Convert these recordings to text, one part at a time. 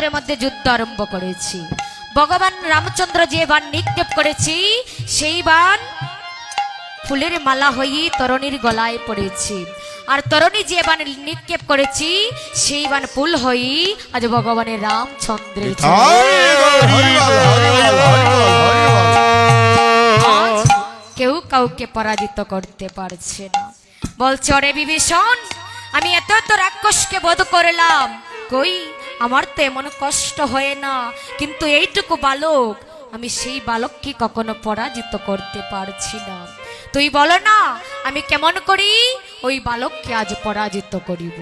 রামচন্দ্রের মধ্যে যুদ্ধ আরম্ভ করেছি। ভগবান রামচন্দ্র যে বাণ নিক্ষেপ করেছি সেই বাণ ফুলের মালা হয়ে তরণীর গলায় পড়েছি, আর তরণী যে বাণ নিক্ষেপ করেছি সেই বাণ ফুল হয়ে আজ ভগবানের রামচন্দ্রের কেউ কাউকে পরাজিত করতে পারছে না। বলছে ওরে বিভীষণ, আমি এত এত রাক্ষসকে বধ করলাম, কই আমার তো এমন কষ্ট হয় না, কিন্তু এইটুকু বালক, আমি সেই বালককে কখনো পরাজিত করতে পারছি না। তুই বলো না আমি কেমন করি ওই বালককে আজ পরাজিত করিব।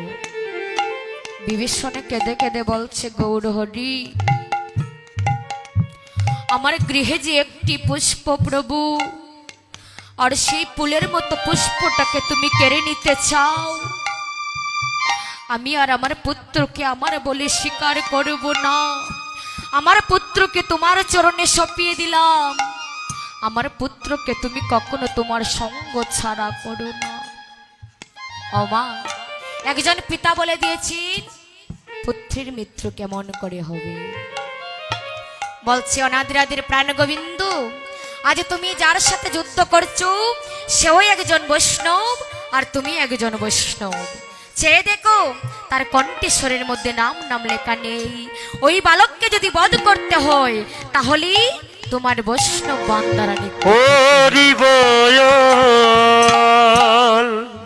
বিভীষণে কেঁদে কেঁদে বলছে, গৌরহরি, আমার গৃহে যে একটি পুষ্প প্রভু, আর সেই ফুলের মতো পুষ্পটাকে তুমি কেড়ে নিতে চাও, আমি আর আমার পুত্রকে আমার বলে স্বীকার করব না। আমার পুত্রকে তোমার চরণে সঁপিয়ে দিলাম, আমার পুত্রকে তুমি কখনো তোমার সঙ্গ ছাড়া করো না। মা, একজন পিতা বলে দিয়েছেন পুত্রের মৃত্যু কেমন করে হবে। বলছে অনাদিরাদির প্রাণ গোবিন্দ, আজ তুমি যার সাথে যুদ্ধ করছো সেও একজন বৈষ্ণব আর তুমি একজন বৈষ্ণব। চেয়ে দেখো তার কণ্ঠেশ্বরের মধ্যে নাম নাম লেখা নেই। ওই বালককে যদি বধ করতে হয় তাহলে তোমার বৈষ্ণব বান্দারানি।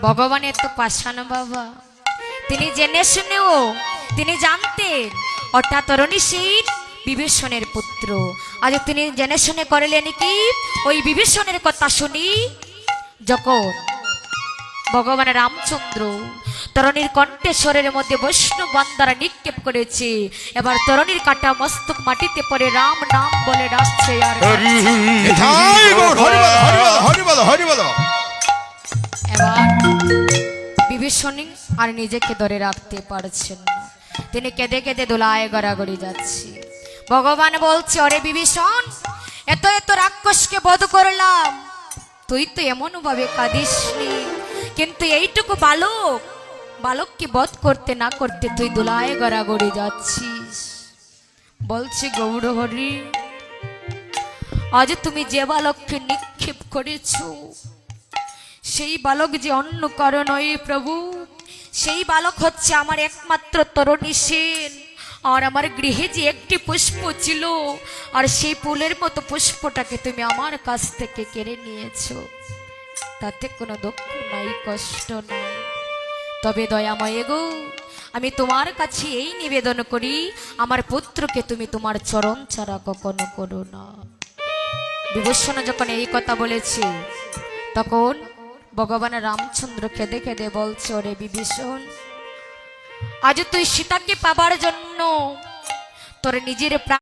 ভগবান এত পাষাণ বাবা, তিনি জেনে শুনেও তিনি জানতেন অর্থাৎ তরণী সেন বিভীষণের পুত্র। আজ তিনি জেনে শুনে করলেন কি, ওই বিভীষণের কথা শুনি যখন ভগবান রামচন্দ্র তরণীর কণ্ঠেশ্বরের মধ্যে বৈষ্ণব বান্দারা নিক্ষেপ করেছে, এবার তরণীর কাটা মস্তক মাটিতে পড়ে রাম নাম বলে ডাকছে। আর এবার বিভীষণ আর নিজেকে ধরে রাখতে পারছেন না, তিনি কেঁদে কেঁদে দোলায় গড়াগড়ি যাচ্ছে। ভগবান বলছে, অরে বিভীষণ, এত এত রাক্ষসকে বধ করলাম, তুই তো এমন ভাবে কাঁদিসনি, কিন্তু এইটুকু বালককে বধ করতে না করতে তুই দোলায় গড়াগড়ি যাচ্ছিস। বলছে গৌরহরি, আজ তুমি যে বালককে নিক্ষেপ করেছো সেই বালক যে অন্য কারণ নয় প্রভু, সেই বালক হচ্ছে আমার একমাত্র তরণী সেন। আর আমার গৃহে যে একটি পুষ্প ছিল, আর সেই ফুলের মতো পুষ্পটাকে তুমি আমার কাছ থেকে কেড়ে নিয়েছো, তাতে কোনো দুঃখ নাই, কষ্ট নাই। তবে দয়াময় গো, আমি তোমার কাছে এই নিবেদন করি, আমার পুত্রকে তুমি তোমার চরণ ছাড়া কখনো করো না। বিভীষণ যখন এই কথা বলেছে তখন ভগবান রামচন্দ্র কেঁদে কেঁদে বলছে, ওরে বিভীষণ, আজ তুই সীতাকে পাবার জন্য তোর নিজের